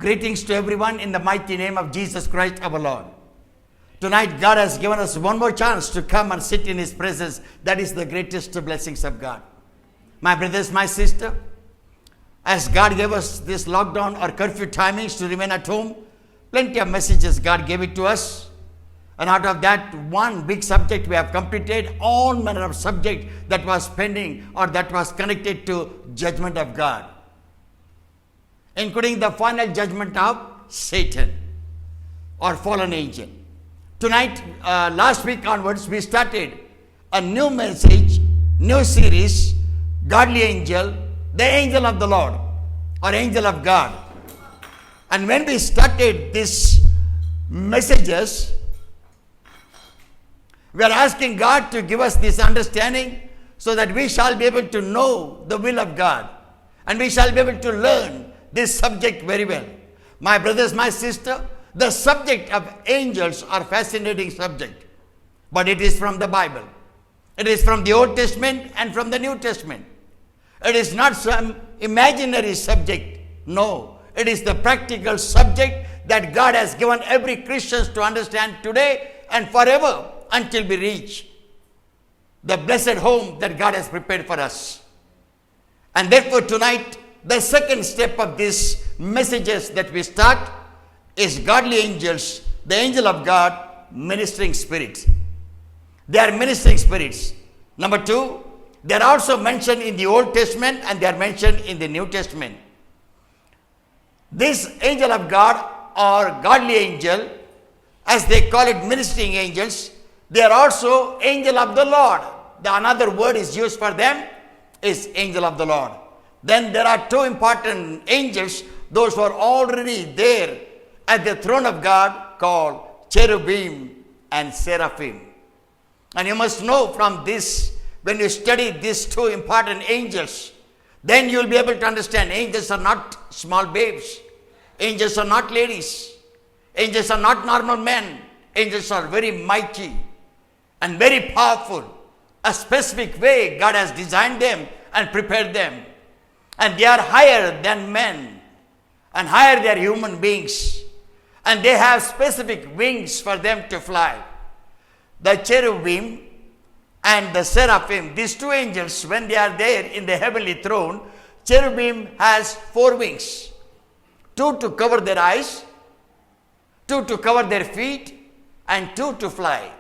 Greetings to everyone in the mighty name of Jesus Christ our Lord. Tonight God has given us one more chance to come and sit in His presence. That is the greatest blessings of God. My brothers, my sister, as God gave us this lockdown or curfew timings to remain at home, plenty of messages God gave it to us. And out of that one big subject we have completed all manner of subject that was pending or that was connected to judgment of God, including the final judgment of Satan or fallen angel. Tonight, last week onwards, we started a new message, new series, Godly Angel, the Angel of the Lord or Angel of God. And when we started these messages, we are asking God to give us this understanding so that we shall be able to know the will of God and we shall be able to learn this subject very well. My brothers, my sister, the subject of angels are fascinating subject, but it is from the Bible. It is from the Old Testament and from the New Testament. It is not some imaginary subject. No, it is the practical subject that God has given every Christian to understand today and forever until we reach the blessed home that God has prepared for us. And therefore tonight, the second step of these messages that we start is Godly Angels, the Angel of God, ministering spirits. They are ministering spirits. Number two, they are also mentioned in the Old Testament and they are mentioned in the New Testament. This Angel of God or Godly Angel, as they call it, ministering angels, they are also Angel of the Lord. The another word is used for them is Angel of the Lord. Then there are two important angels, those who are already there at the throne of God, called cherubim and seraphim. And you must know from this, when you study these two important angels, then you will be able to understand angels are not small babes. Angels are not ladies. Angels are not normal men. Angels are very mighty and very powerful. A specific way God has designed them and prepared them. And they are higher than men and higher than human beings. And they have specific wings for them to fly. The cherubim and the seraphim, these two angels, when they are there in the heavenly throne, cherubim has 4 wings. 2 to cover their eyes, 2 to cover their feet, and 2 to fly.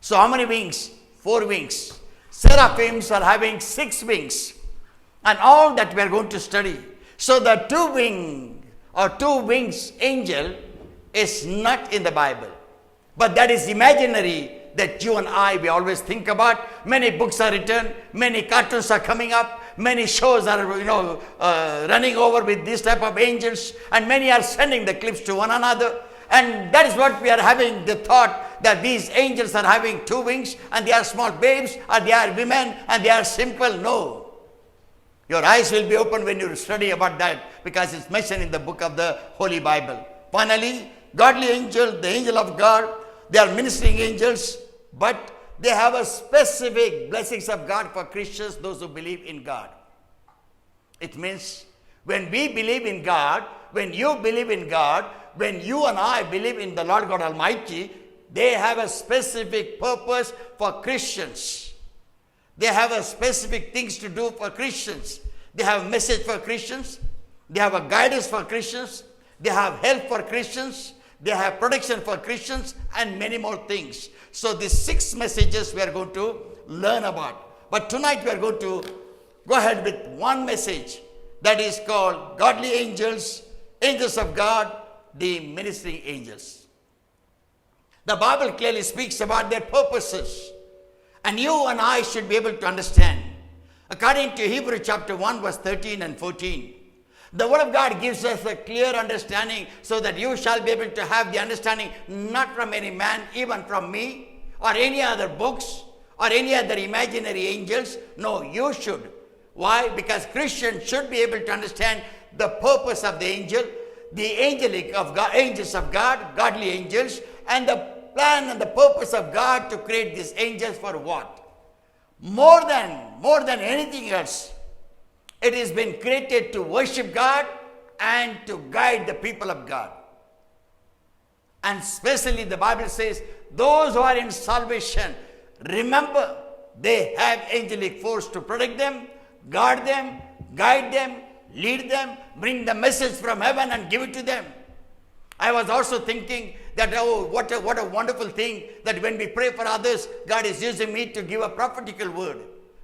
So how many wings? 4 wings. Seraphims are having 6 wings. And all that we are going to study. So the 2 wings angel is not in the Bible. But that is imaginary that you and I, we always think about. Many books are written, many cartoons are coming up, many shows are, running over with this type of angels, and many are sending the clips to one another. And that is what we are having the thought that these angels are having 2 wings and they are small babes or they are women and they are simple. No. Your eyes will be open when you study about that because it's mentioned in the book of the Holy Bible. Finally, Godly Angel, the Angel of God, they are ministering angels, but they have a specific blessings of God for Christians, those who believe in God. It means when we believe in God, when you believe in God, when you and I believe in the Lord God Almighty, they have a specific purpose for Christians. They have a specific things to do for Christians. They have a message for Christians. They have a guidance for Christians. They have help for Christians. They have protection for Christians and many more things. So these 6 messages we are going to learn about. But tonight we are going to go ahead with one message that is called Godly Angels, Angels of God, the ministering angels. The Bible clearly speaks about their purposes. And you and I should be able to understand. According to Hebrews chapter 1 verse 13 and 14. The Word of God gives us a clear understanding so that you shall be able to have the understanding not from any man, even from me, or any other books, or any other imaginary angels. No, you should. Why? Because Christians should be able to understand the purpose of the angel, the angelic of God, angels of God, godly angels, and the plan and the purpose of God to create these angels for what? More than anything else, it has been created to worship God and to guide the people of God. And especially the Bible says, those who are in salvation, remember, they have angelic force to protect them, guard them, guide them, lead them, bring the message from heaven and give it to them. I was also thinking that, oh, what a wonderful thing that when we pray for others, God is using me to give a prophetical word.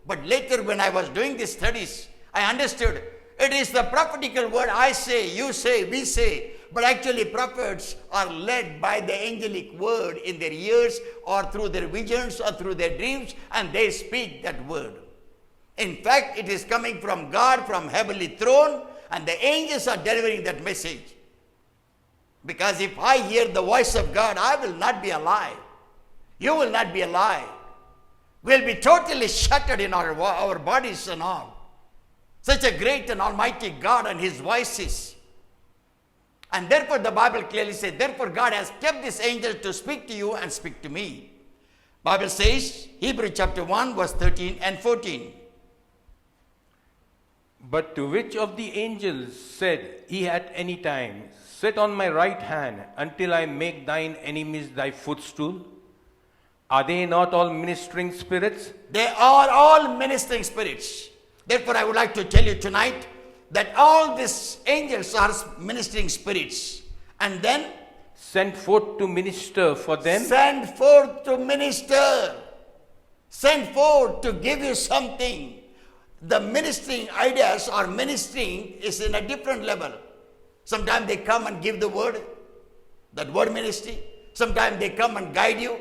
But later when I was doing these studies, I understood it is the prophetical word I say, you say, we say. But actually prophets are led by the angelic word in their ears or through their visions or through their dreams, and they speak that word. In fact, it is coming from God, from heavenly throne, and the angels are delivering that message. Because if I hear the voice of God, I will not be alive. You will not be alive. We'll be totally shattered in our bodies and all. Such a great and almighty God and his voices. And therefore the Bible clearly says, therefore God has kept this angel to speak to you and speak to me. Bible says, Hebrews chapter 1 verse 13 and 14. But to which of the angels said he at any time, sit on my right hand until I make thine enemies thy footstool? Are they not all ministering spirits? They are all ministering spirits. Therefore I would like to tell you tonight that all these angels are ministering spirits. And then sent forth to minister for them? Sent forth to minister. Sent forth to give you something. The ministering ideas or ministering is in a different level. Sometimes they come and give the word, that word ministry. Sometimes they come and guide you,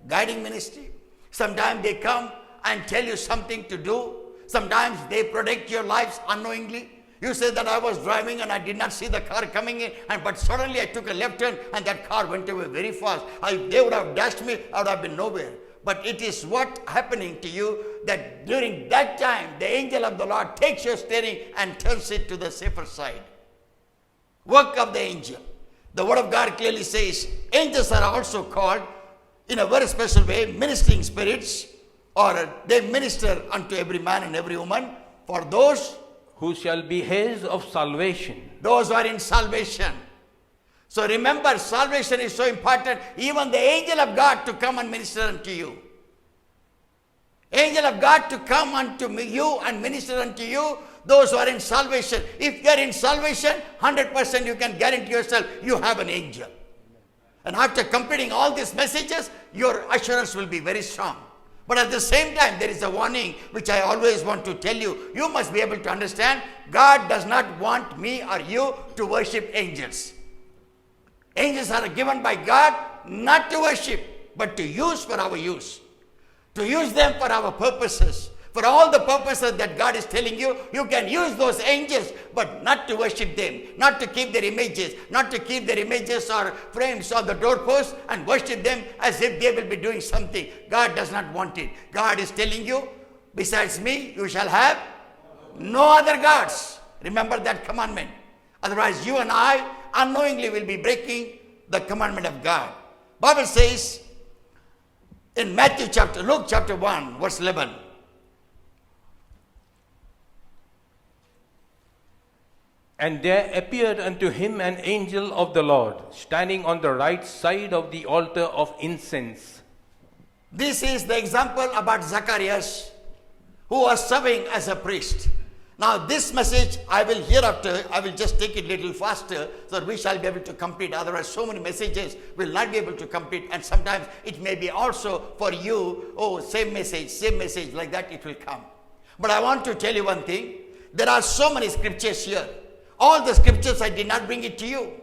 guiding ministry. Sometimes they come and tell you something to do. Sometimes they protect your lives unknowingly. You say that I was driving and I did not see the car coming in, but suddenly I took a left turn and that car went away very fast. They would have dashed me, I would have been nowhere. But it is what happening to you that during that time, the angel of the Lord takes your steering and turns it to the safer side. Work of the angel. The word of God clearly says, angels are also called in a very special way, ministering spirits, or they minister unto every man and every woman for those who shall be heirs of salvation. Those who are in salvation. So remember, salvation is so important. Even the angel of God to come and minister unto you. Angel of God to come unto you and minister unto you, those who are in salvation. If you are in salvation, 100% you can guarantee yourself you have an angel. And after completing all these messages, your assurance will be very strong. But at the same time, there is a warning which I always want to tell you. You must be able to understand, God does not want me or you to worship angels. Angels are given by God not to worship, but to use for our use. To use them for our purposes. For all the purposes that God is telling you, you can use those angels, but not to worship them, not to keep their images, not to keep their images or frames on the doorpost and worship them as if they will be doing something. God does not want it. God is telling you, besides me, you shall have no other gods. Remember that commandment. Otherwise, you and I unknowingly will be breaking the commandment of God. Bible says in Luke chapter 1, verse 11. And there appeared unto him an angel of the Lord, standing on the right side of the altar of incense. This is the example about Zacharias, who was serving as a priest. Now this message I will just take it a little faster so that we shall be able to complete. Otherwise so many messages will not be able to complete, and sometimes it may be also for you, same message like that it will come. But I want to tell you one thing. There are so many scriptures here. All the scriptures I did not bring it to you.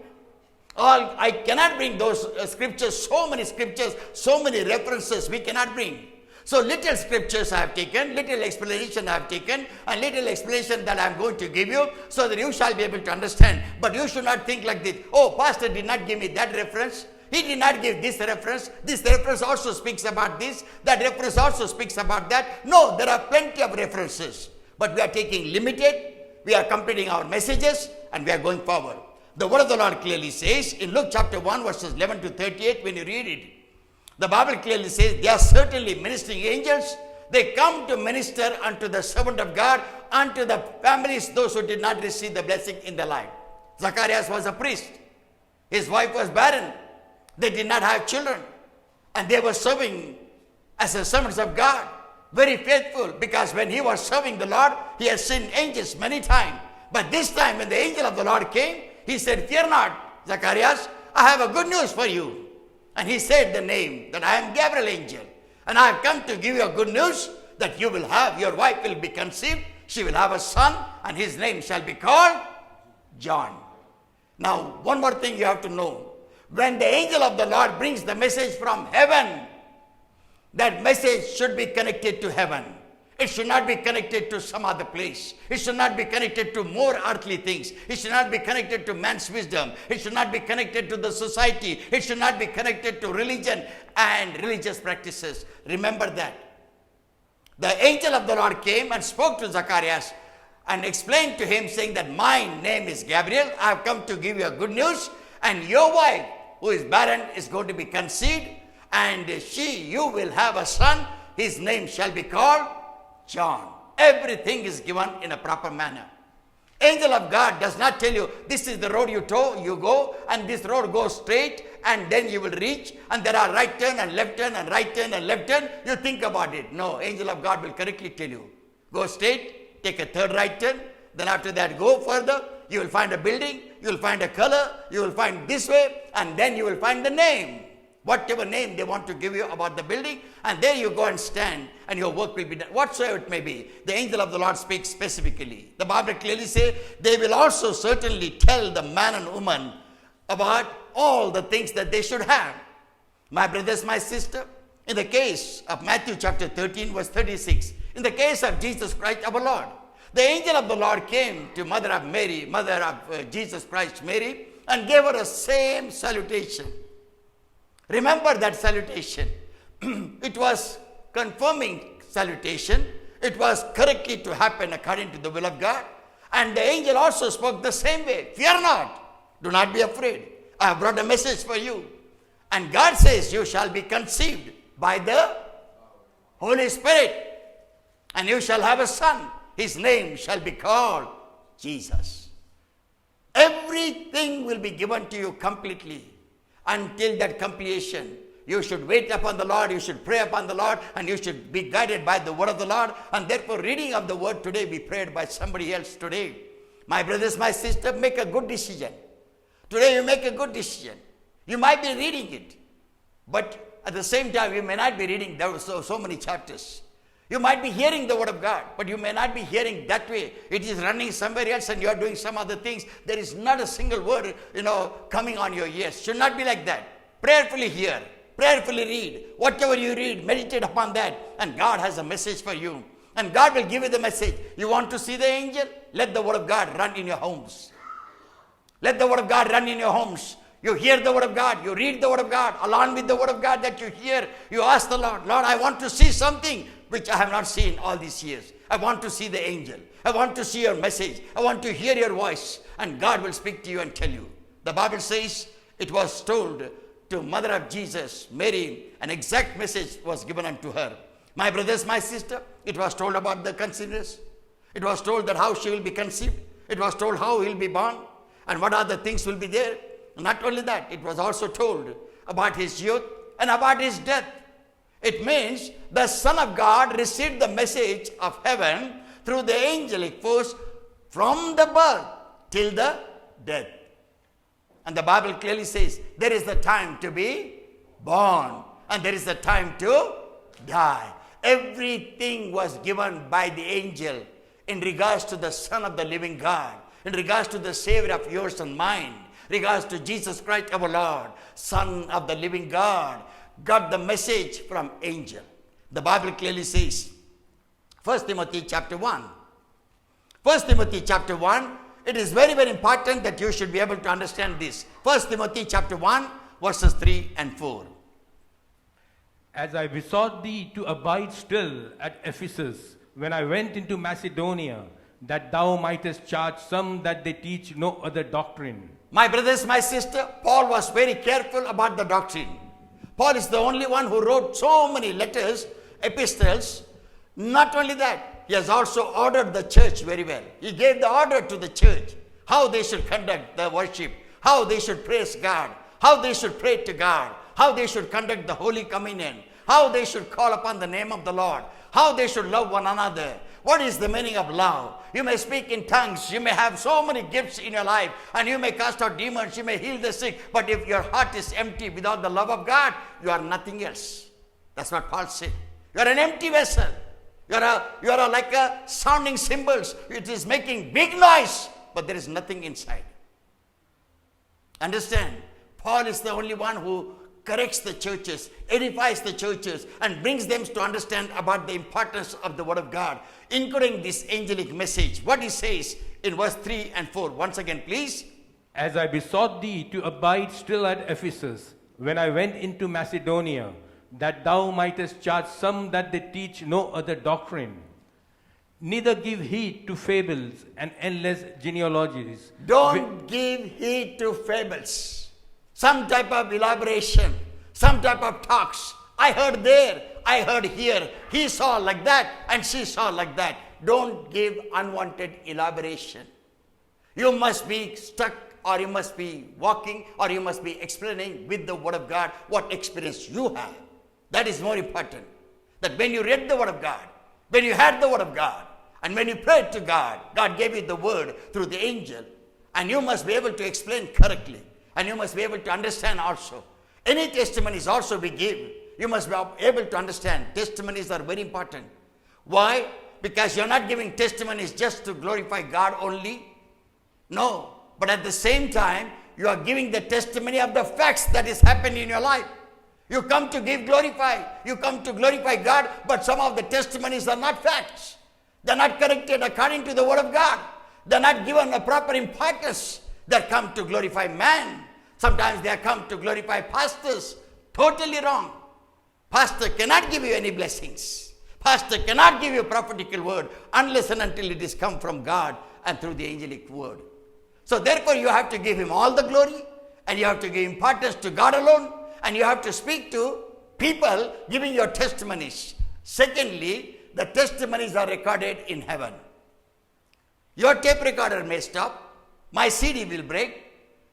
I cannot bring those scriptures, so many references we cannot bring. So little scriptures I have taken, little explanation I have taken, and little explanation that I am going to give you so that you shall be able to understand. But you should not think like this, pastor did not give me that reference. He did not give this reference. This reference also speaks about this. That reference also speaks about that. No, there are plenty of references. But we are taking limited. We are completing our messages and we are going forward. The word of the Lord clearly says in Luke chapter 1 verses 11 to 38, when you read it, the Bible clearly says they are certainly ministering angels. They come to minister unto the servant of God, unto the families, those who did not receive the blessing in their life. Zacharias was a priest. His wife was barren. They did not have children. And they were serving as the servants of God. Very faithful, because when he was serving the Lord, he had seen angels many times. But this time when the angel of the Lord came, he said, "Fear not, Zacharias, I have a good news for you." And he said the name, that I am Gabriel angel. And I have come to give you a good news, that you will have, your wife will be conceived, she will have a son, and his name shall be called John. Now, one more thing you have to know. When the angel of the Lord brings the message from heaven, that message should be connected to heaven. It should not be connected to some other place. It should not be connected to more earthly things. It should not be connected to man's wisdom. It should not be connected to the society. It should not be connected to religion and religious practices. Remember that. The angel of the Lord came and spoke to Zacharias and explained to him, saying that my name is Gabriel. I have come to give you a good news. And your wife, who is barren, is going to be conceived. And you will have a son. His name shall be called John. Everything is given in a proper manner. Angel of God does not tell you, this is the road you go, and this road goes straight, and then you will reach, and there are right turn and left turn and right turn and left turn. You think about it. No, angel of God will correctly tell you. Go straight, take a third right turn, then after that go further. You will find a building, you will find a color, you will find this way, and then you will find the name. Whatever name they want to give you about the building, and there you go and stand, and your work will be done. Whatsoever it may be, the angel of the Lord speaks specifically. The Bible clearly says, they will also certainly tell the man and woman about all the things that they should have. My brothers, my sister, in the case of Matthew chapter 13, verse 36, in the case of Jesus Christ our Lord, the angel of the Lord came to mother of Jesus Christ, Mary, and gave her the same salutation. Remember that salutation. It was confirming salutation. It was correctly to happen according to the will of God. And the angel also spoke the same way. Fear not. Do not be afraid. I have brought a message for you. And God says you shall be conceived by the Holy Spirit. And you shall have a son. His name shall be called Jesus. Everything will be given to you completely. Until that completion, you should wait upon the Lord, you should pray upon the Lord, and you should be guided by the word of the Lord. And therefore, reading of the word today be prayed by somebody else today. My brothers, my sister, make a good decision. Today you make a good decision. You might be reading it, but at the same time, you may not be reading there so many chapters. You might be hearing the word of God, but you may not be hearing that way. It is running somewhere else and you are doing some other things. There is not a single word, coming on your ears. Should not be like that. Prayerfully hear, prayerfully read. Whatever you read, meditate upon that. And God has a message for you. And God will give you the message. You want to see the angel? Let the word of God run in your homes. Let the word of God run in your homes. You hear the word of God, you read the word of God. Along with the word of God that you hear, you ask the Lord, Lord, I want to see something which I have not seen all these years. I want to see the angel. I want to see your message. I want to hear your voice. And God will speak to you and tell you. The Bible says it was told to mother of Jesus, Mary, an exact message was given unto her. My brothers, my sister, it was told about the conceivers. It was told that how she will be conceived. It was told how he will be born and what other things will be there. Not only that, it was also told about his youth and about his death. It means the Son of God received the message of heaven through the angelic force from the birth till the death. And the Bible clearly says there is the time to be born and there is the time to die. Everything was given by the angel in regards to the Son of the living God, in regards to the Savior of yours and mine, in regards to Jesus Christ our Lord, Son of the living God, got the message from angel. The Bible clearly says, 1 Timothy chapter 1. 1 Timothy chapter 1, it is very, very important that you should be able to understand this. 1 Timothy chapter 1, verses 3 and 4. As I besought thee to abide still at Ephesus, when I went into Macedonia, that thou mightest charge some that they teach no other doctrine. My brothers, my sister, Paul was very careful about the doctrine. Paul is the only one who wrote so many letters, epistles. Not only that, he has also ordered the church very well. He gave the order to the church. how they should conduct the worship, how they should praise God, how they should pray to God, how they should conduct the Holy Communion, how they should call upon the name of the Lord, how they should love one another. What is the meaning of love? You may speak in tongues, you may have so many gifts in your life, and you may cast out demons, you may heal the sick, but if your heart is empty without the love of God, you are nothing else. That's what Paul said. You are an empty vessel. You are like a sounding cymbals. It is making big noise, but there is nothing inside. Understand? Paul is the only one who corrects the churches, edifies the churches, and brings them to understand about the importance of the Word of God, including this angelic message. What he says in verse 3 and 4. Once again, please. As I besought thee to abide still at Ephesus, when I went into Macedonia, that thou mightest charge some that they teach no other doctrine, neither give heed to fables and endless genealogies. Don't give heed to fables. Some type of elaboration, some type of talks. I heard there, I heard here, he saw like that, and she saw like that. Don't give unwanted elaboration. You must be stuck, or you must be walking, or you must be explaining with the Word of God what experience you have. That is more important. That when you read the Word of God, when you heard the Word of God, and when you prayed to God, God gave you the Word through the angel, and you must be able to explain correctly. And you must be able to understand also. Any testimonies also we give, you must be able to understand. Testimonies are very important. Why? Because you're not giving testimonies just to glorify God only. No. But at the same time, you are giving the testimony of the facts that is happening in your life. You come to you come to glorify God, but some of the testimonies are not facts. They're not corrected according to the Word of God. They're not given a proper importance. They come to glorify man. Sometimes they come to glorify pastors. Totally wrong. Pastor cannot give you any blessings. Pastor cannot give you a prophetical word unless and until it is come from God and through the angelic word. So therefore you have to give him all the glory, and you have to give importance to God alone, and you have to speak to people giving your testimonies. Secondly, the testimonies are recorded in heaven. Your tape recorder may stop. My CD will break.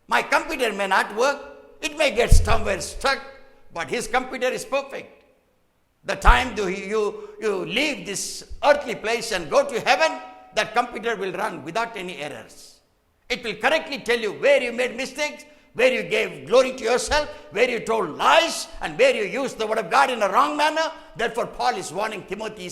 My computer may not work. It may get somewhere stuck, but his computer is perfect. The time you leave this earthly place and go to heaven, that computer will run without any errors. It will correctly tell you where you made mistakes, where you gave glory to yourself, where you told lies, and where you used the Word of God in a wrong manner. Therefore, Paul is warning Timothy.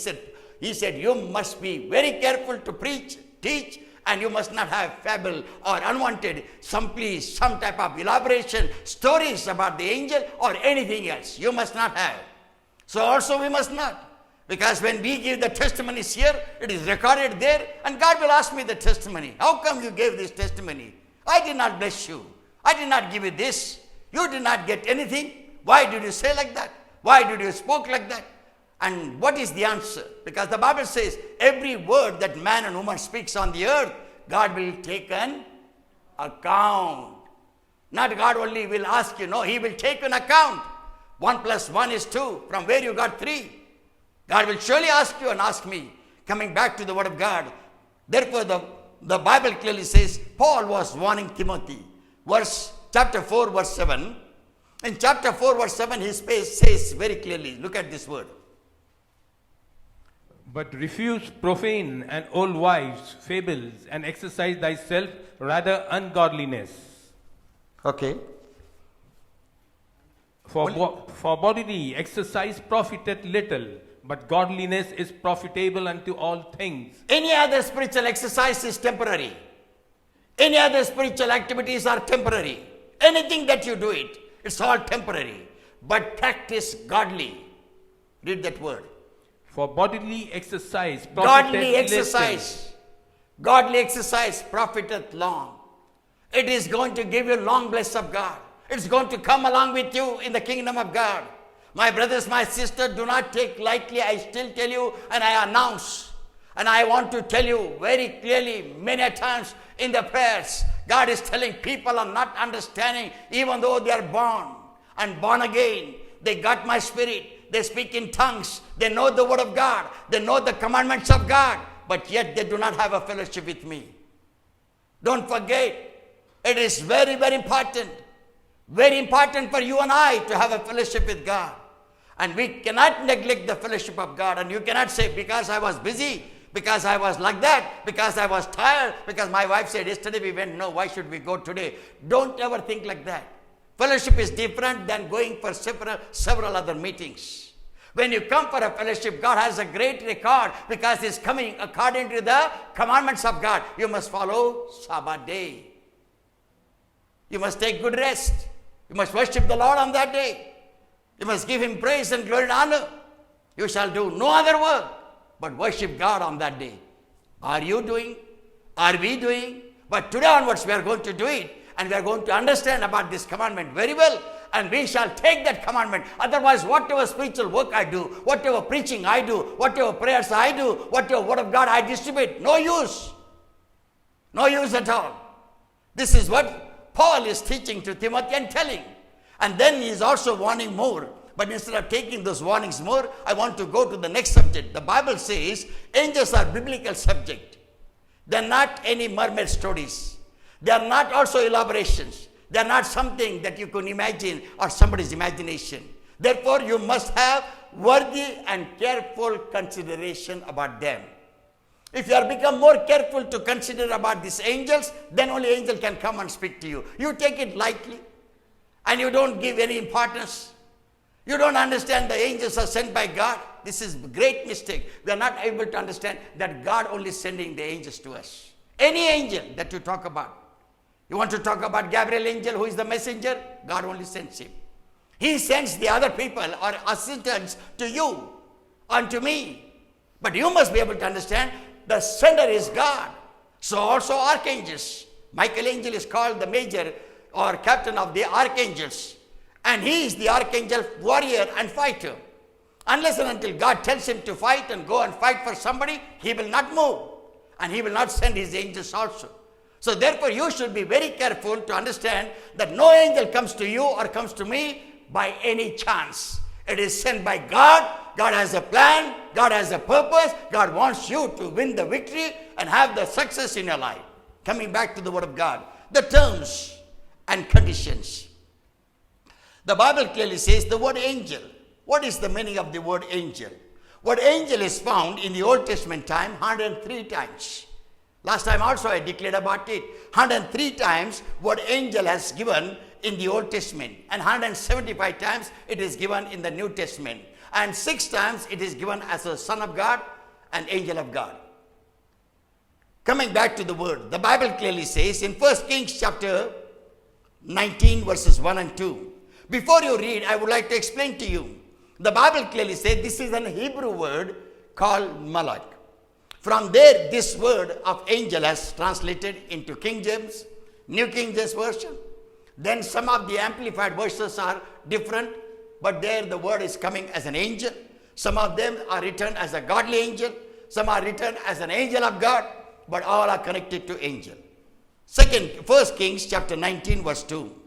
He said, you must be very careful to preach, teach, and you must not have fable or unwanted, some type of elaboration, stories about the angel or anything else. You must not have. So also we must not. Because when we give the testimonies here, it is recorded there, and God will ask me the testimony. How come you gave this testimony? I did not bless you. I did not give you this. You did not get anything. Why did you say like that? Why did you spoke like that? And what is the answer? Because the Bible says every word that man and woman speaks on the earth, God will take an account. Not God only will ask you, no, he will take an account. 1 + 1 is 2. From where you got 3? God will surely ask you and ask me. Coming back to the Word of God. Therefore, the Bible clearly says, Paul was warning Timothy. Chapter 4, verse 7. In chapter 4, verse 7, he says very clearly, look at this word. But refuse profane and old wives, fables, and exercise thyself rather ungodliness. Okay. For bodily exercise profiteth little, but godliness is profitable unto all things. Any other spiritual exercise is temporary. Any other spiritual activities are temporary. Anything that you do it's all temporary. But practice godly. Read that word. For bodily exercise profiteth Godly exercise profiteth long. It is going to give you long bless of God. It's going to come along with you in the kingdom of God. My brothers, my sisters, do not take lightly. I still tell you and I announce. And I want to tell you very clearly many times in the prayers. God is telling people are not understanding even though they are born and born again. They got my spirit. They speak in tongues. They know the Word of God. They know the commandments of God. But yet they do not have a fellowship with me. Don't forget, it is very, very important. Very important for you and I to have a fellowship with God. And we cannot neglect the fellowship of God. And you cannot say, because I was busy, because I was like that, because I was tired, because my wife said yesterday we went, no, why should we go today? Don't ever think like that. Fellowship is different than going for several other meetings. When you come for a fellowship, God has a great record because He's coming according to the commandments of God. You must follow Sabbath day. You must take good rest. You must worship the Lord on that day. You must give Him praise and glory and honor. You shall do no other work but worship God on that day. Are you doing? Are we doing? But today onwards we are going to do it, and we are going to understand about this commandment very well, and we shall take that commandment. Otherwise, whatever spiritual work I do, whatever preaching I do, whatever prayers I do, whatever word of God I distribute, no use. No use at all. This is what Paul is teaching to Timothy and telling. And then he is also warning more. But instead of taking those warnings more, I want to go to the next subject. The Bible says angels are biblical subject. They are not any mermaid stories. They are not also elaborations. They are not something that you can imagine or somebody's imagination. Therefore, you must have worthy and careful consideration about them. If you are become more careful to consider about these angels, then only angel can come and speak to you. You take it lightly and you don't give any importance. You don't understand the angels are sent by God. This is a great mistake. We are not able to understand that God only sending the angels to us. Any angel that you talk about. You want to talk about Gabriel angel, who is the messenger? God only sends him. He sends the other people or assistants to you and to me. But you must be able to understand the sender is God. So also archangels. Michael angel is called the major or captain of the archangels. And he is the archangel, warrior and fighter. Unless and until God tells him to fight and go and fight for somebody, he will not move. And he will not send his angels also. So therefore you should be very careful to understand that no angel comes to you or comes to me by any chance. It is sent by God. God has a plan. God has a purpose. God wants you to win the victory and have the success in your life. Coming back to the Word of God. The terms and conditions. The Bible clearly says the word angel. What is the meaning of the word angel? Word angel is found in the Old Testament time 103 times. Last time also I declared about it. 103 times word angel has given in the Old Testament, and 175 times it is given in the New Testament, and 6 times it is given as a son of God and angel of God. Coming back to the word, the Bible clearly says in 1 Kings chapter 19 verses 1 and 2. Before you read, I would like to explain to you. The Bible clearly says this is an Hebrew word called malak. From there, this word of angel has translated into King James, New King James Version. Then some of the amplified verses are different, but there the word is coming as an angel. Some of them are written as a godly angel. Some are written as an angel of God, but all are connected to angel. 1 Kings chapter 19 verse 2.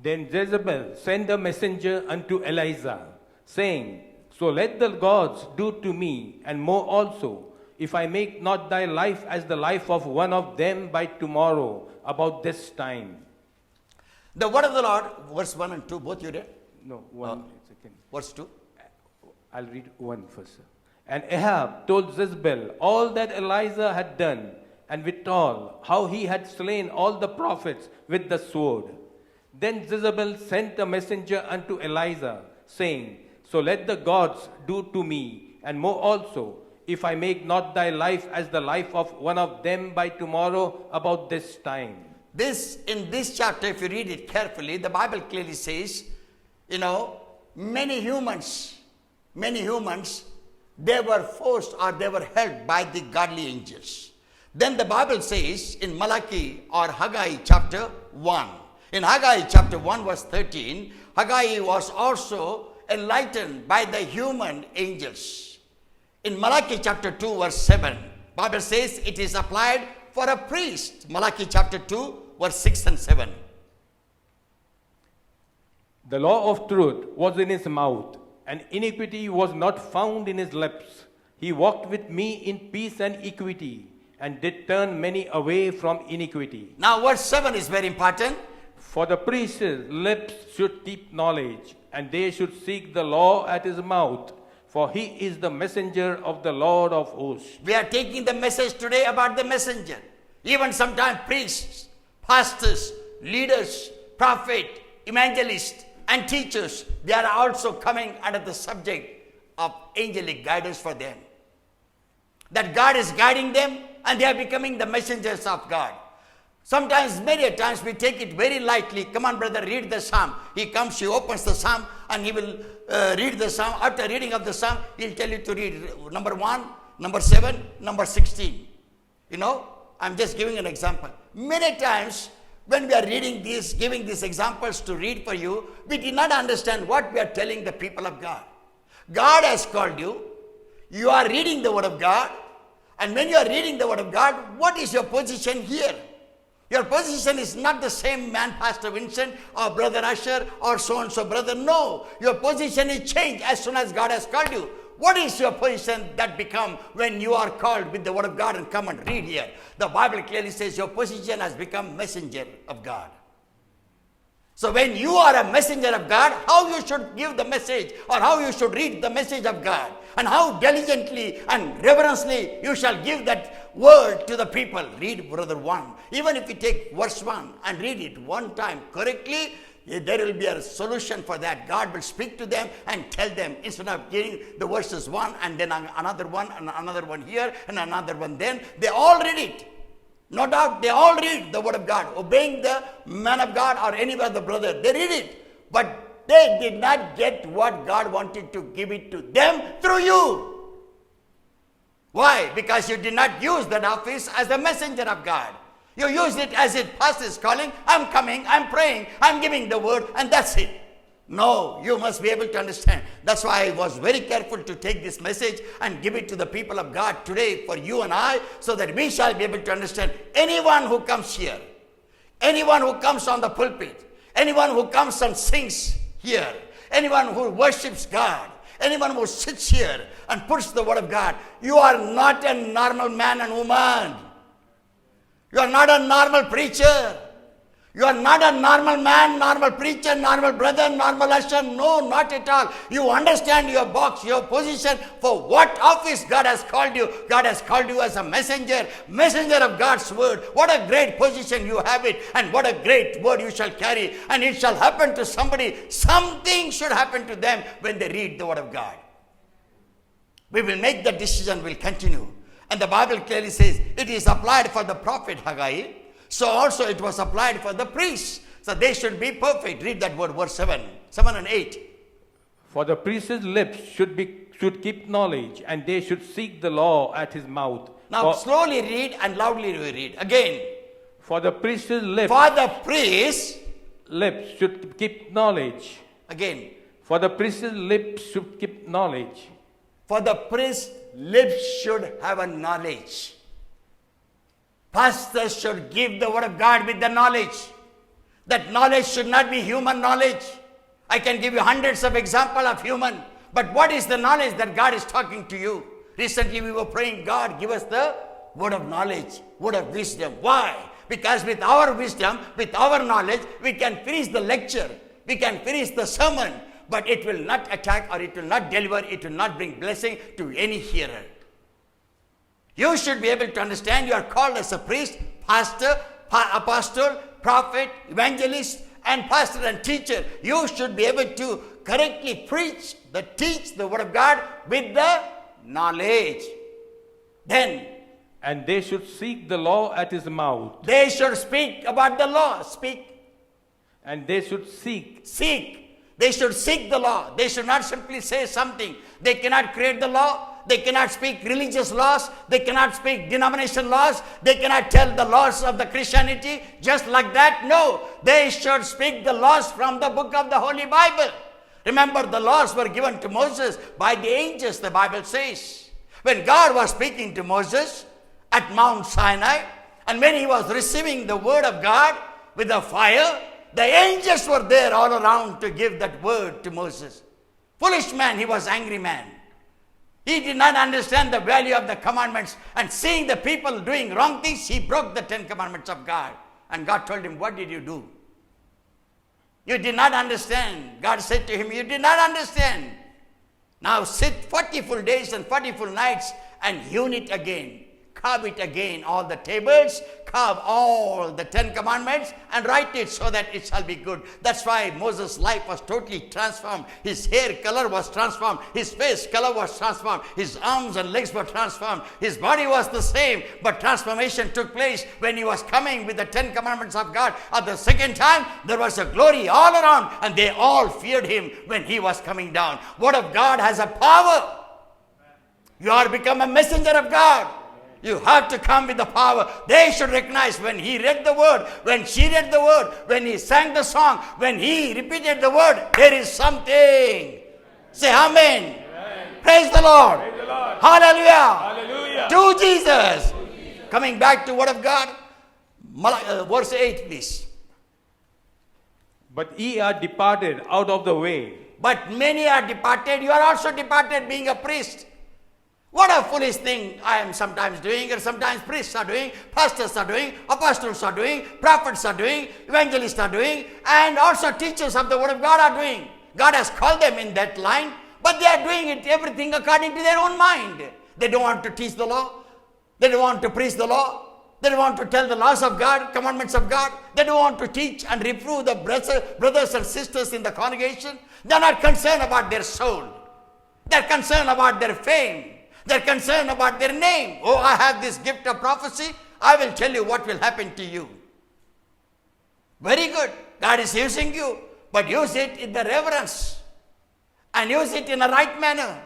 Then Jezebel sent a messenger unto Elijah, saying, So let the gods do to me, and more also, if I make not thy life as the life of one of them by tomorrow, about this time. The word of the Lord, verse 1 and 2, both you read? No, one second. Verse 2. I'll read one first. Sir. And Ahab told Jezebel all that Elijah had done, and withal how he had slain all the prophets with the sword. Then Jezebel sent a messenger unto Elijah, saying, So let the gods do to me, and more also, if I make not thy life as the life of one of them by tomorrow about this time. In this chapter, if you read it carefully, the Bible clearly says, many humans, they were forced or they were held by the godly angels. Then the Bible says in Malachi or Haggai chapter 1, in Haggai chapter 1 verse 13, Haggai was also enlightened by the human angels. In Malachi chapter 2 verse 7, Bible says it is applied for a priest. Malachi chapter 2 verse 6 and 7. The law of truth was in his mouth, and iniquity was not found in his lips. He walked with me in peace and equity, and did turn many away from iniquity. Now, verse 7 is very important. For the priest's lips should keep knowledge, and they should seek the law at his mouth, for he is the messenger of the Lord of hosts. We are taking the message today about the messenger. Even sometimes priests, pastors, leaders, prophet, evangelists, and teachers, they are also coming under the subject of angelic guidance for them. That God is guiding them and they are becoming the messengers of God. Sometimes, many times, we take it very lightly. Come on, brother, read the psalm. He comes, he opens the psalm, and he will read the psalm. After reading of the psalm, he'll tell you to read number 1, number 7, number 16. You know, I'm just giving an example. Many times, when we are reading these, giving these examples to read for you, we did not understand what we are telling the people of God. God has called you. You are reading the Word of God. And when you are reading the Word of God, what is your position here? Your position is not the same man, Pastor Vincent, or Brother Usher, or so-and-so brother. No, your position is changed as soon as God has called you. What is your position that become when you are called with the Word of God and come and read here? The Bible clearly says your position has become messenger of God. So when you are a messenger of God, how you should give the message or how you should read the message of God and how diligently and reverently you shall give that word to the people. Read brother 1. Even if you take verse 1 and read it one time correctly, there will be a solution for that. God will speak to them and tell them instead of giving the verses 1 and then another one and another one here and another one then. They all read it. No doubt they all read the Word of God, obeying the man of God or any other brother. They read it. But they did not get what God wanted to give it to them through you. Why? Because you did not use that office as the messenger of God. You used it as if pastor is calling, I'm coming, I'm praying, I'm giving the word, and that's it. No, you must be able to understand. That's why I was very careful to take this message and give it to the people of God today for you and I, so that we shall be able to understand. Anyone who comes here, anyone who comes on the pulpit, anyone who comes and sings here, anyone who worships God, anyone who sits here and puts the Word of God, you are not a normal man and woman. You are not a normal preacher. You are not a normal man, normal preacher, normal brother, normal usher. No, not at all. You understand your box, your position for what office God has called you. God has called you as a messenger, messenger of God's word. What a great position you have it, and what a great word you shall carry. And it shall happen to somebody. Something should happen to them when they read the Word of God. We will make the decision, we'll continue. And the Bible clearly says it is applied for the prophet Haggai. So also it was applied for the priests. So they should be perfect. Read that word, verse 7 and 8. For the priest's lips should keep knowledge, and they should seek the law at his mouth. Now slowly read and loudly read. Again. For the priest's lips. For the priest's lips should keep knowledge. Again. For the priest's lips should keep knowledge. For the priest's lips should have a knowledge. Pastors should give the Word of God with the knowledge. That knowledge should not be human knowledge. I can give you hundreds of examples of human. But what is the knowledge that God is talking to you? Recently we were praying, God, give us the word of knowledge, word of wisdom. Why? Because with our wisdom, with our knowledge, we can finish the lecture. We can finish the sermon. But it will not attack or it will not deliver. It will not bring blessing to any hearer. You should be able to understand you are called as a priest, pastor, apostle, prophet, evangelist, and pastor and teacher. You should be able to correctly teach the Word of God with the knowledge. Then, and they should seek the law at his mouth. They should speak about the law. Speak. And they should seek. They should seek the law. They should not simply say something. They cannot create the law. They cannot speak religious laws. They cannot speak denomination laws. They cannot tell the laws of the Christianity just like that. No, they should speak the laws from the book of the Holy Bible. Remember, the laws were given to Moses by the angels, the Bible says. When God was speaking to Moses at Mount Sinai, and when he was receiving the word of God with the fire, the angels were there all around to give that word to Moses. Foolish man, he was angry man. He did not understand the value of the commandments, and seeing the people doing wrong things, he broke the 10 commandments of God. And God told him, what did you do? You did not understand. God said to him, you did not understand. Now sit 40 full days and 40 full nights and hewn it again. Carve it again, all the tables, carve all the 10 commandments and write it so that it shall be good. That's why Moses' life was totally transformed. His hair color was transformed. His face color was transformed. His arms and legs were transformed. His body was the same, but transformation took place when he was coming with the 10 commandments of God. At the second time, there was a glory all around, and they all feared him when he was coming down. Word of God has a power. You are become a messenger of God. You have to come with the power. They should recognize when he read the word, when she read the word, when he sang the song, when he repeated the word, there is something. Say amen. Amen. Praise the Lord. Praise the Lord. Hallelujah. Hallelujah. To Jesus. Coming back to word of God. Verse 8 please. But ye are departed out of the way. But many are departed. You are also departed being a priest. What a foolish thing I am sometimes doing, or sometimes priests are doing, pastors are doing, apostles are doing, prophets are doing, evangelists are doing, and also teachers of the word of God are doing. God has called them in that line, but they are doing it everything according to their own mind. They don't want to teach the law. They don't want to preach the law. They don't want to tell the laws of God, commandments of God. They don't want to teach and reprove the brothers and sisters in the congregation. They are not concerned about their soul. They are concerned about their fame. They're concerned about their name. Oh, I have this gift of prophecy. I will tell you what will happen to you. Very good. God is using you. But use it in the reverence. And use it in a right manner.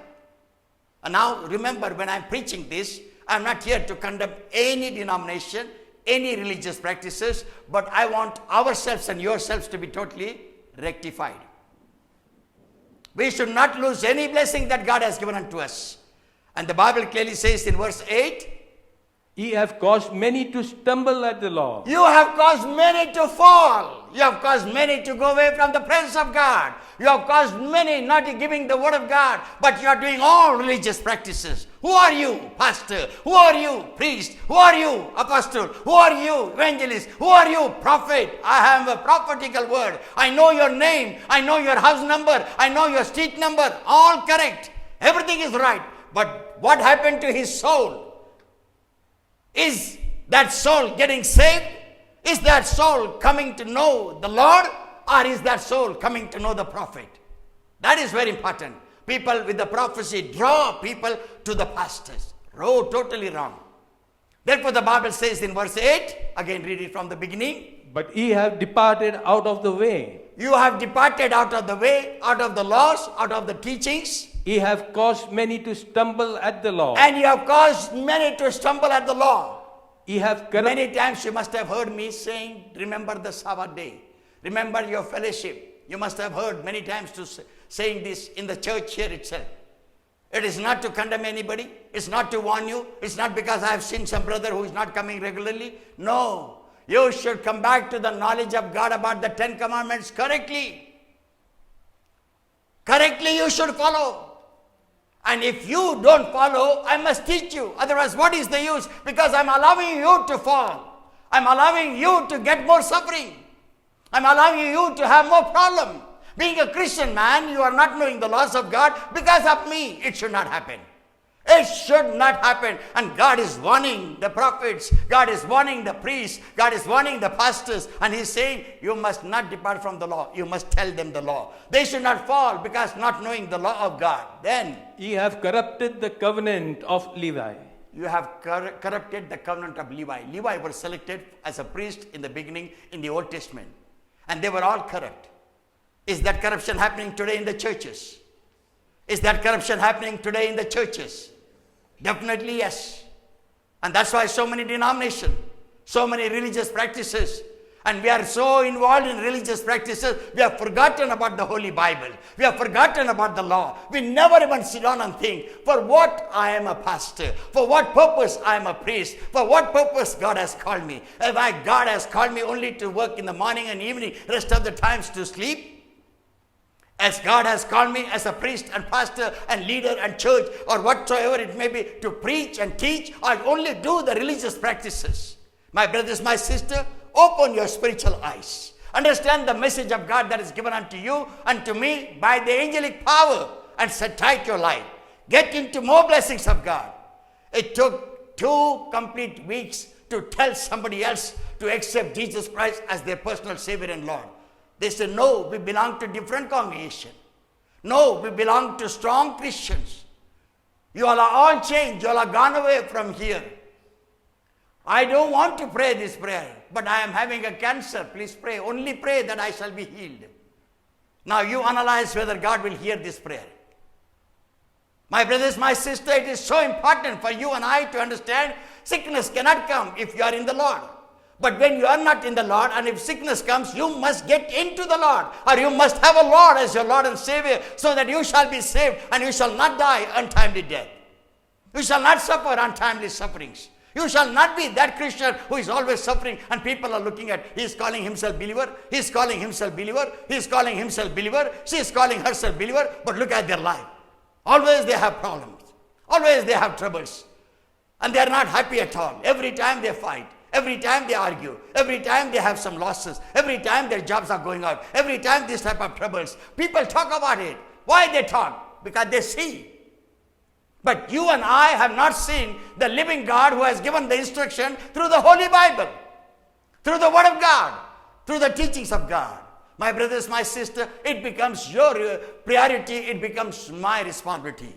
And now remember, when I'm preaching this, I'm not here to condemn any denomination, any religious practices. But I want ourselves and yourselves to be totally rectified. We should not lose any blessing that God has given unto us. And the Bible clearly says in verse 8, Ye have caused many to stumble at the law. you have caused many to fall. You have caused many to go away from the presence of God. You have caused many not giving the word of God, but you are doing all religious practices. Who are you, pastor? Who are you, priest? Who are you, apostle? Who are you, evangelist? Who are you, prophet? I have a prophetical word. I know your name. I know your house number. I know your street number. All correct. Everything is right. But what happened to his soul? Is that soul getting saved? Is that soul coming to know the Lord? Or is that soul coming to know the prophet? That is very important. People with the prophecy draw people to the pastors. Oh, totally wrong. Therefore the Bible says in verse 8, again read it from the beginning. But ye have departed out of the way. You have departed out of the way, out of the laws, out of the teachings. Ye have caused many to stumble at the law. And you have caused many to stumble at the law. Ye have Many times you must have heard me saying, remember the Sabbath day. Remember your fellowship. You must have heard many times to saying this in the church here itself. It is not to condemn anybody. It's not to warn you. It's not because I have seen some brother who is not coming regularly. No. You should come back to the knowledge of God about the 10 commandments correctly. Correctly you should follow. And if you don't follow, I must teach you. Otherwise, what is the use? Because I'm allowing you to fall. I'm allowing you to get more suffering. I'm allowing you to have more problem. Being a Christian man, you are not knowing the laws of God because of me. It should not happen. It should not happen. And God is warning the prophets. God is warning the priests. God is warning the pastors. And He's saying, you must not depart from the law. You must tell them the law. They should not fall because not knowing the law of God. Then Ye have corrupted the covenant of Levi. you have corrupted the covenant of Levi. Levi was selected as a priest in the beginning in the Old Testament. And they were all corrupt. Is that corruption happening today in the churches? Is that corruption happening today in the churches? Definitely yes. And that's why so many denominations, so many religious practices, and we are so involved in religious practices, we have forgotten about the Holy Bible. We have forgotten about the law. We never even sit down and think, for what I am a pastor? For what purpose I am a priest? For what purpose God has called me? If God has called me only to work in the morning and evening, rest of the times to sleep? As God has called me as a priest and pastor and leader and church or whatsoever it may be to preach and teach, I only do the religious practices. My brothers, my sister, open your spiritual eyes. Understand the message of God that is given unto you and to me by the angelic power and set right your life. Get into more blessings of God. It took 2 complete weeks to tell somebody else to accept Jesus Christ as their personal Savior and Lord. They said, no, we belong to different congregation. No, we belong to strong Christians. You all are all changed. You all are gone away from here. I don't want to pray this prayer, but I am having a cancer. Please pray. Only pray that I shall be healed. Now you analyze whether God will hear this prayer. My brothers, my sister, it is so important for you and I to understand sickness cannot come if you are in the Lord. But when you are not in the Lord, and if sickness comes, you must get into the Lord. Or you must have a Lord as your Lord and Savior, so that you shall be saved and you shall not die untimely death. You shall not suffer untimely sufferings. You shall not be that Christian who is always suffering and people are looking at, he is calling himself believer, he is calling himself believer, he is calling himself believer, she is calling herself believer, but look at their life. Always they have problems. Always they have troubles. And they are not happy at all. Every time they fight. Every time they argue, every time they have some losses, every time their jobs are going out, every time this type of troubles. People talk about it. Why they talk? Because they see. But you and I have not seen the living God who has given the instruction through the Holy Bible, through the Word of God, through the teachings of God. My brothers, my sister, it becomes your priority, it becomes my responsibility.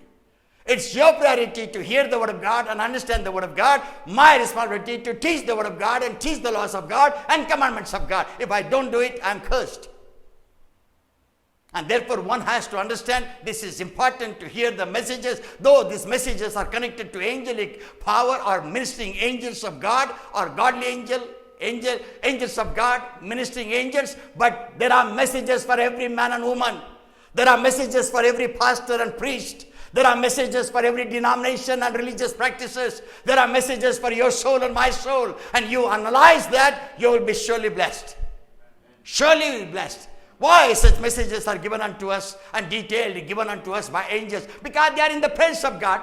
It's your priority to hear the Word of God and understand the Word of God. My responsibility to teach the Word of God and teach the laws of God and commandments of God. If I don't do it, I am cursed. And therefore one has to understand this is important to hear the messages, though these messages are connected to angelic power or ministering angels of God or godly angels of God, ministering angels, but there are messages for every man and woman. There are messages for every pastor and priest. There are messages for every denomination and religious practices. There are messages for your soul and my soul. And you analyze that, you will be surely blessed. Surely you will be blessed. Why such messages are given unto us and detailed given unto us by angels? Because they are in the presence of God.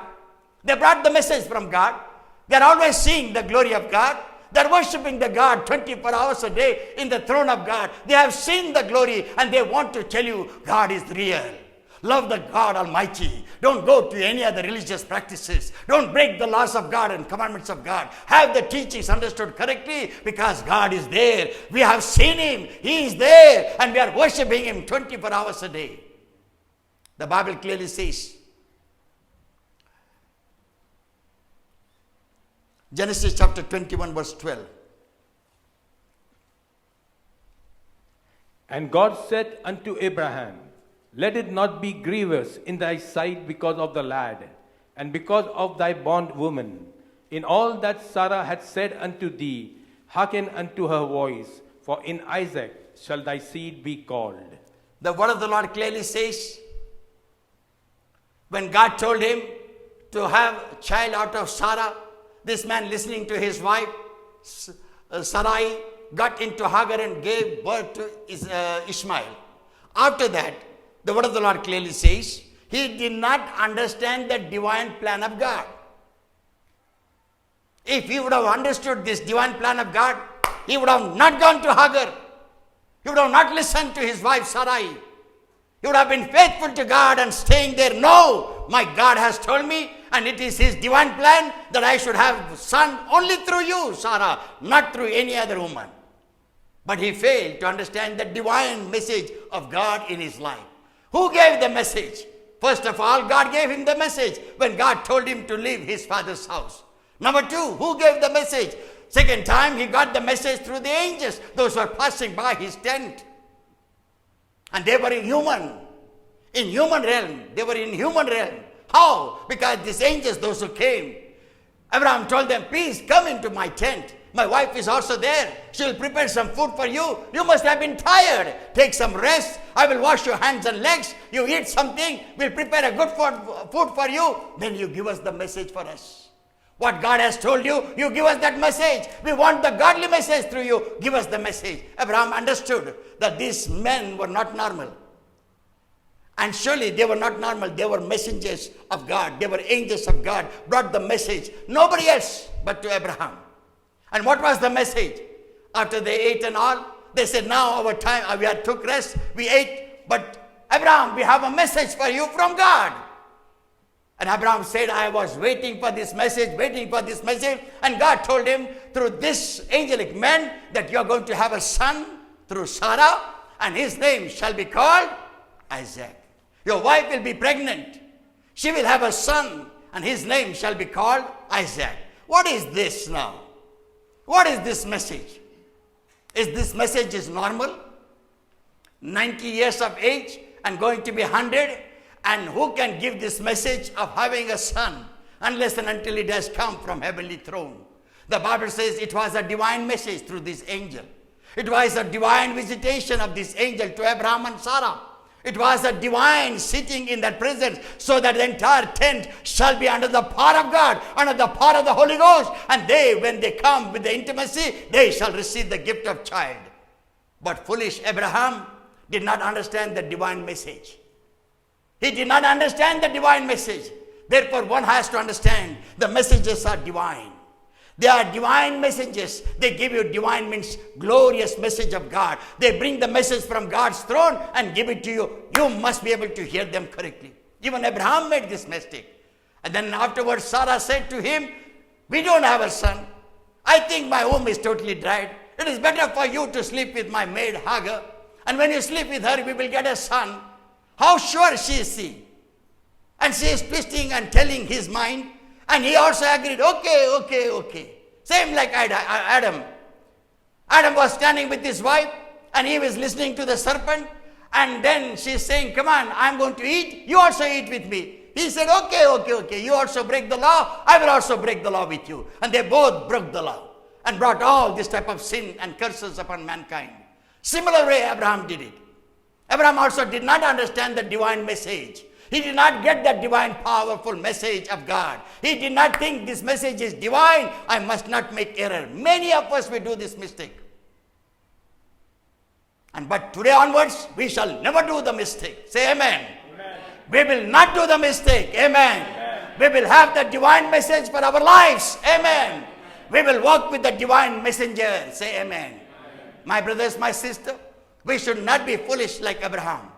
They brought the message from God. They are always seeing the glory of God. They are worshipping the God 24 hours a day in the throne of God. They have seen the glory and they want to tell you God is real. Love the God Almighty. Don't go to any other religious practices. Don't break the laws of God and commandments of God. Have the teachings understood correctly because God is there. We have seen Him. He is there and we are worshipping Him 24 hours a day. The Bible clearly says, Genesis chapter 21 verse 12. And God said unto Abraham, let it not be grievous in thy sight because of the lad, and because of thy bondwoman. In all that Sarah hath said unto thee, hearken unto her voice, for in Isaac shall thy seed be called. The word of the Lord clearly says, when God told him to have a child out of Sarah, this man listening to his wife, Sarai, got into Hagar and gave birth to Ishmael. After that, the word of the Lord clearly says, he did not understand the divine plan of God. If he would have understood this divine plan of God, he would have not gone to Hagar. He would have not listened to his wife Sarai. He would have been faithful to God and staying there. No, my God has told me, and it is His divine plan that I should have a son only through you, Sarah, not through any other woman. But he failed to understand the divine message of God in his life. Who gave the message? First of all, God gave him the message when God told him to leave his father's house. Number two, who gave the message? Second time, he got the message through the angels, those who were passing by his tent. And they were in human realm. They were in human realm. How? Because these angels, those who came, Abraham told them, please come into my tent. My wife is also there. She will prepare some food for you. You must have been tired. Take some rest. I will wash your hands and legs. You eat something. We'll prepare a good food for you. Then you give us the message for us. What God has told you, you give us that message. We want the godly message through you. Give us the message. Abraham understood that these men were not normal. And surely they were not normal. They were messengers of God. They were angels of God, brought the message. Nobody else but to Abraham. And what was the message? After they ate and all, they said, now our time, we had took rest, we ate, but Abraham, we have a message for you from God. And Abraham said, I was waiting for this message, and God told him through this angelic man that you are going to have a son through Sarah, and his name shall be called Isaac. Your wife will be pregnant. She will have a son, and his name shall be called Isaac. What is this now? What is this message? Is this message is normal? 90 years of age and going to be 100? And who can give this message of having a son unless and until it has come from heavenly throne? The Bible says it was a divine message through this angel. It was a divine visitation of this angel to Abraham and Sarah. It was a divine sitting in that presence, so that the entire tent shall be under the power of God, under the power of the Holy Ghost. And they, when they come with the intimacy, they shall receive the gift of child. But foolish Abraham did not understand the divine message. He did not understand the divine message. Therefore, one has to understand the messages are divine. They are divine messages. They give you divine means glorious message of God. They bring the message from God's throne and give it to you. You must be able to hear them correctly. Even Abraham made this mistake. And then afterwards Sarah said to him, we don't have a son. I think my womb is totally dried. It is better for you to sleep with my maid Hagar. And when you sleep with her, we will get a son. How sure she is she? And she is twisting and telling his mind. And he also agreed, okay. Same like Adam. Adam was standing with his wife and he was listening to the serpent. And then she's saying, come on, I'm going to eat. You also eat with me. He said, okay. You also break the law. I will also break the law with you. And they both broke the law and brought all this type of sin and curses upon mankind. Similar way Abraham did it. Abraham also did not understand the divine message. He did not get that divine powerful message of God. He did not think this message is divine. I must not make error. Many of us will do this mistake. But today onwards, we shall never do the mistake. Say amen. Amen. We will not do the mistake. Amen. Amen. We will have the divine message for our lives. Amen. We will walk with the divine messenger. Say amen. Amen. My brothers, my sister, we should not be foolish like Abraham.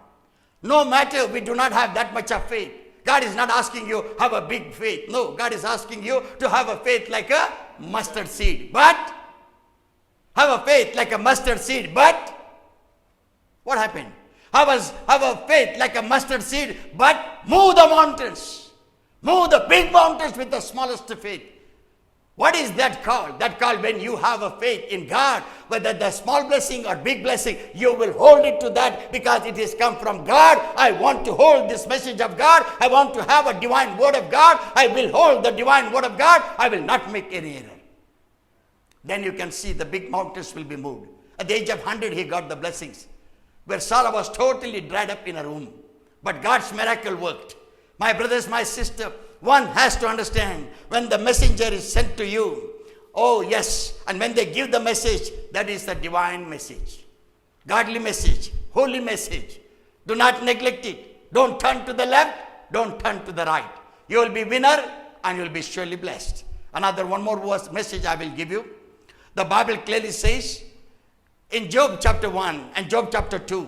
No matter we do not have that much of faith. God is not asking you have a big faith. No, God is asking you to have a faith like a mustard seed. But have a faith like a mustard seed. But what happened? Have a faith like a mustard seed, but move the mountains. Move the big mountains with the smallest faith. What is that called? That called when you have a faith in God, whether the small blessing or big blessing, you will hold it to that because it has come from God. I want to hold this message of God. I want to have a divine word of God. I will hold the divine word of God. I will not make any error. Then you can see the big mountains will be moved. At the age of 100, he got the blessings. Where Sarah was totally dried up in her womb. But God's miracle worked. My brothers, my sister, one has to understand when the messenger is sent to you, oh yes, and when they give the message, that is the divine message. Godly message, holy message. Do not neglect it. Don't turn to the left, don't turn to the right. You will be winner and you will be surely blessed. One more message I will give you. The Bible clearly says in Job chapter 1 and Job chapter 2,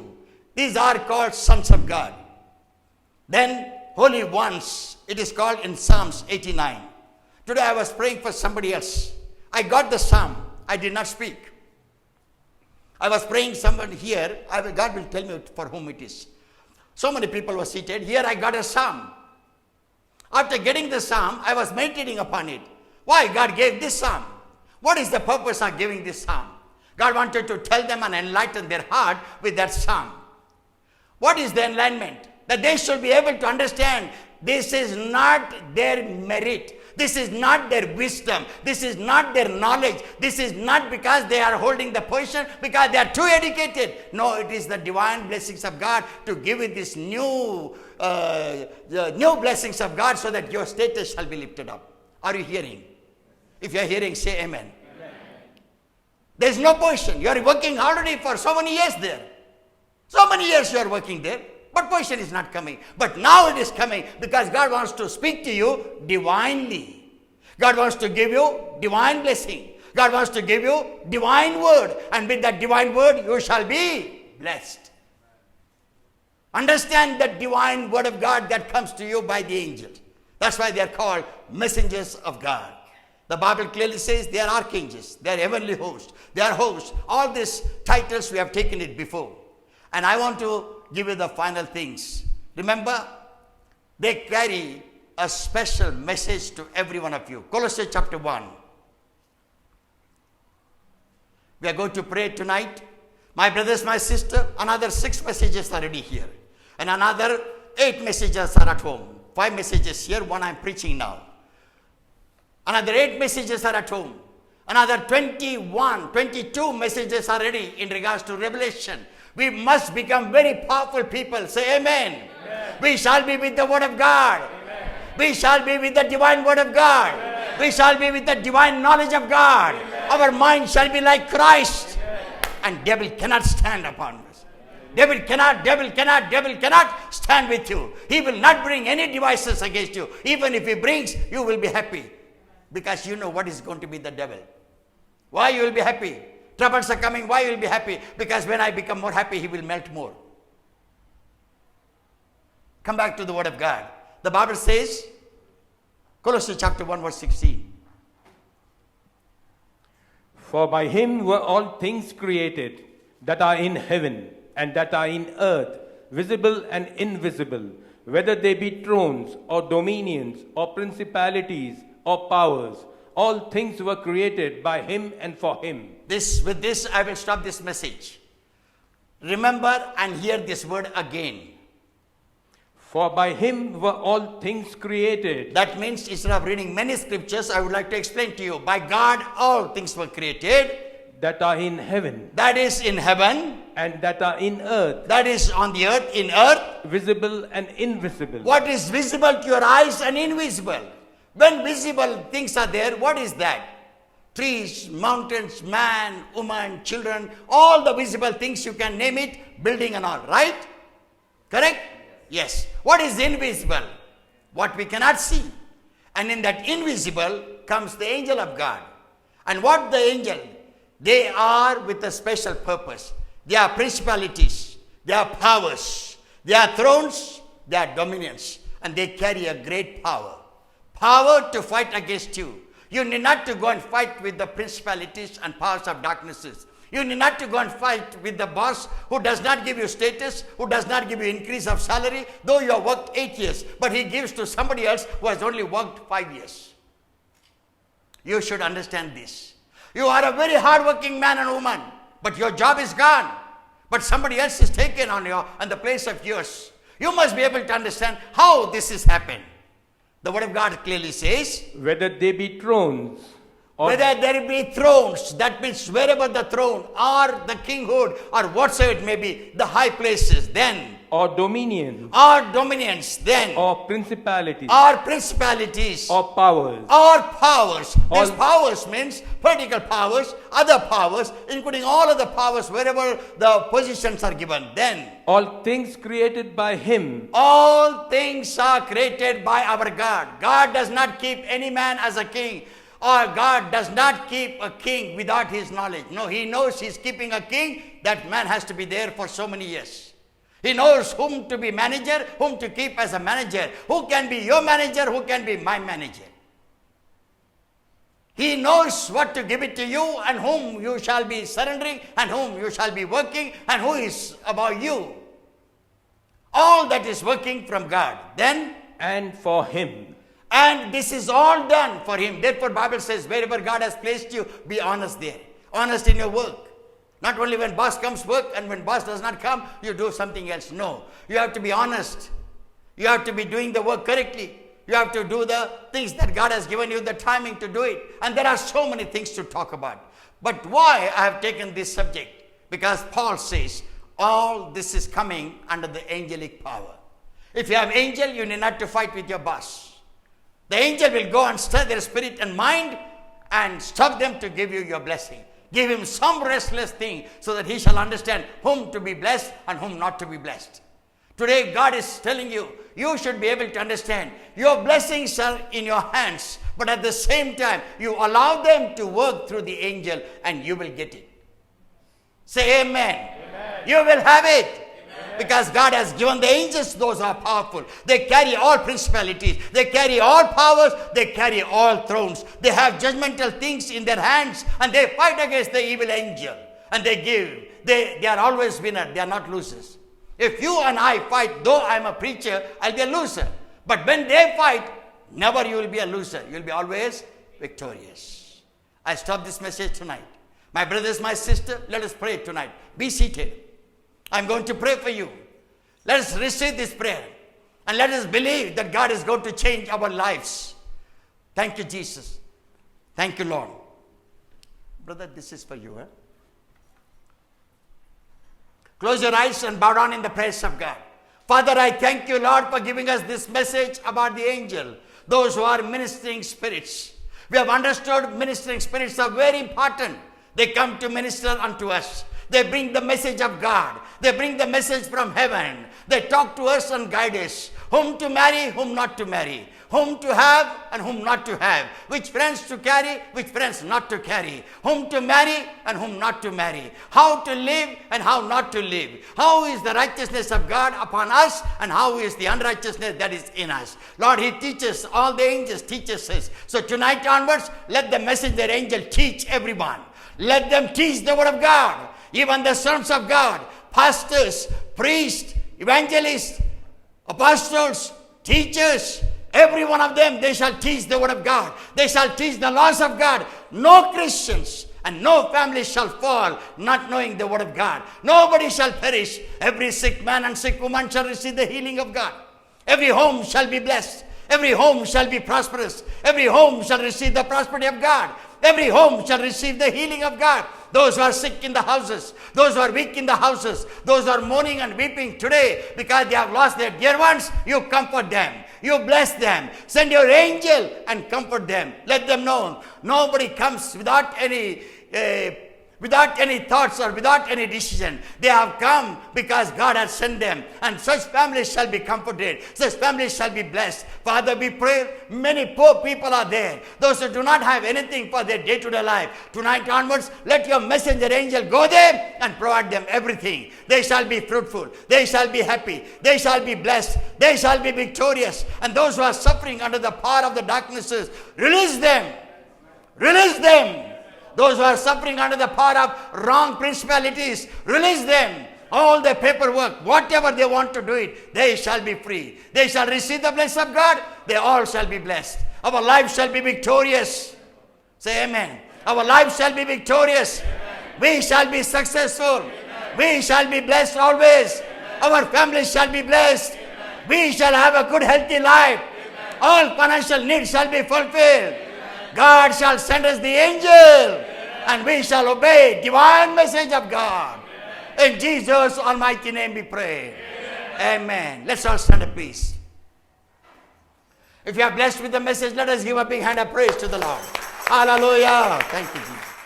these are called sons of God. Then holy ones, it is called in Psalms 89. Today I was praying for somebody else. I got the psalm. I did not speak. I was praying somebody here. God will tell me for whom it is. So many people were seated. Here I got a psalm. After getting the psalm, I was meditating upon it. Why God gave this psalm? What is the purpose of giving this psalm? God wanted to tell them and enlighten their heart with that psalm. What is the enlightenment? That they should be able to understand this is not their merit. This is not their wisdom. This is not their knowledge. This is not because they are holding the position, because they are too educated. No, it is the divine blessings of God to give you this new blessings of God so that your status shall be lifted up. Are you hearing? If you are hearing, say amen. There is no position. You are working already for so many years there. So many years you are working there. But position is not coming. But now it is coming because God wants to speak to you divinely. God wants to give you divine blessing. God wants to give you divine word. And with that divine word, you shall be blessed. Understand the divine word of God that comes to you by the angels. That's why they are called messengers of God. The Bible clearly says they are archangels. They are heavenly hosts. They are hosts. All these titles we have taken it before. And I want to give you the final things. Remember, they carry a special message to every one of you. Colossians chapter 1. We are going to pray tonight. My brothers, my sister, another 6 messages are already here. And another 8 messages are at home. 5 messages here, 1 I am preaching now. Another 8 messages are at home. Another 22 messages are ready in regards to revelation. We must become very powerful people. Say amen. Amen. We shall be with the word of God. Amen. We shall be with the divine word of God. Amen. We shall be with the divine knowledge of God. Amen. Our mind shall be like Christ. Amen. And devil cannot stand upon us. Devil cannot stand with you. He will not bring any devices against you. Even if he brings, you will be happy. Because you know what is going to be the devil. Why you will be happy? Troubles are coming, why you will be happy? Because when I become more happy, he will melt more. Come back to the word of God. The Bible says, Colossians chapter 1 verse 16. For by him were all things created that are in heaven and that are in earth, visible and invisible, whether they be thrones or dominions or principalities or powers. All things were created by him and for him. With this, I will stop this message. Remember and hear this word again. For by him were all things created. That means instead of reading many scriptures, I would like to explain to you. By God, all things were created. That are in heaven. That is in heaven. And that are in earth. That is on the earth, in earth. Visible and invisible. What is visible to your eyes and invisible? When visible things are there, what is that? Trees, mountains, man, woman, children, all the visible things you can name it, building and all, right? Correct? Yes. What is invisible? What we cannot see. And in that invisible comes the angel of God. And what the angel? They are with a special purpose. They are principalities. They are powers. They are thrones. They are dominions. And they carry a great power. Power to fight against you. You need not to go and fight with the principalities and powers of darknesses. You need not to go and fight with the boss who does not give you status, who does not give you increase of salary, though you have worked 8 years, but he gives to somebody else who has only worked 5 years. You should understand this. You are a very hard-working man and woman, but your job is gone. But somebody else is taken on the place of yours. You must be able to understand how this has happened. The word of God clearly says, whether they be thrones, or whether there be thrones, that means wherever the throne or the kinghood or whatsoever it may be, the high places, then, or dominions, then, or principalities, or powers. These powers means political powers, other powers, including all of the powers wherever the positions are given. Then, all things created by him. All things are created by our God. God does not keep any man as a king. Or God does not keep a king without his knowledge. No, he knows he's keeping a king. That man has to be there for so many years. He knows whom to be manager, whom to keep as a manager. Who can be your manager, who can be my manager. He knows what to give it to you and whom you shall be surrendering and whom you shall be working and who is above you. All that is working from God. Then, and for him. And this is all done for him. Therefore, Bible says, wherever God has placed you, be honest there. Honest in your work. Not only when boss comes work and when boss does not come, you do something else. No. You have to be honest. You have to be doing the work correctly. You have to do the things that God has given you the timing to do it. And there are so many things to talk about. But why I have taken this subject? Because Paul says, all this is coming under the angelic power. If you have angel, you need not to fight with your boss. The angel will go and stir their spirit and mind and stop them to give you your blessing. Give him some restless thing so that he shall understand whom to be blessed and whom not to be blessed. Today God is telling you, you should be able to understand your blessings are in your hands, but at the same time, you allow them to work through the angel and you will get it. Say amen. Amen. You will have it. Amen. Because God has given the angels, those are powerful. They carry all principalities. They carry all powers. They carry all thrones. They have judgmental things in their hands and they fight against the evil angel. And they give. They are always winners. They are not losers. If you and I fight, though I am a preacher, I'll be a loser. But when they fight, never you will be a loser. You will be always victorious. I stop this message tonight. My brothers, my sister, let us pray tonight. Be seated. I'm going to pray for you. Let us receive this prayer. And let us believe that God is going to change our lives. Thank you, Jesus. Thank you, Lord. Brother, this is for you. Huh? Close your eyes and bow down in the presence of God. Father, I thank you, Lord, for giving us this message about the angel, those who are ministering spirits. We have understood ministering spirits are very important. They come to minister unto us. They bring the message of God. They bring the message from heaven. They talk to us and guide us. Whom to marry, whom not to marry. Whom to have and whom not to have. Which friends to carry, which friends not to carry. Whom to marry and whom not to marry. How to live and how not to live. How is the righteousness of God upon us and how is the unrighteousness that is in us. Lord, He teaches, all the angels teaches us. So tonight onwards, let the messenger angel teach everyone. Let them teach the word of God. Even the sons of God, pastors, priests, evangelists, apostles, teachers, every one of them, they shall teach the word of God. They shall teach the laws of God. No Christians and no family shall fall not knowing the word of God. Nobody shall perish. Every sick man and sick woman shall receive the healing of God. Every home shall be blessed. Every home shall be prosperous. Every home shall receive the prosperity of God. Every home shall receive the healing of God. Those who are sick in the houses, those who are weak in the houses, those who are mourning and weeping today because they have lost their dear ones, you comfort them. You bless them. Send your angel and comfort them. Let them know nobody comes without any thoughts or without any decision. They have come because God has sent them. And such families shall be comforted. Such families shall be blessed. Father, we pray, many poor people are there. Those who do not have anything for their day-to-day life. Tonight onwards, let your messenger angel go there and provide them everything. They shall be fruitful. They shall be happy. They shall be blessed. They shall be victorious. And those who are suffering under the power of the darknesses, release them. Release them. Those who are suffering under the power of wrong principalities, release them. All the paperwork, whatever they want to do it, they shall be free. They shall receive the blessing of God. They all shall be blessed. Our life shall be victorious. Say amen. Our life shall be victorious. Amen. We shall be successful. Amen. We shall be blessed always. Amen. Our families shall be blessed. Amen. We shall have a good healthy life. Amen. All financial needs shall be fulfilled. God shall send us the angel and we shall obey divine message of God. In Jesus' almighty name we pray. Amen. Let's all stand up, please. If you are blessed with the message, let us give a big hand of praise to the Lord. Hallelujah. Thank you, Jesus.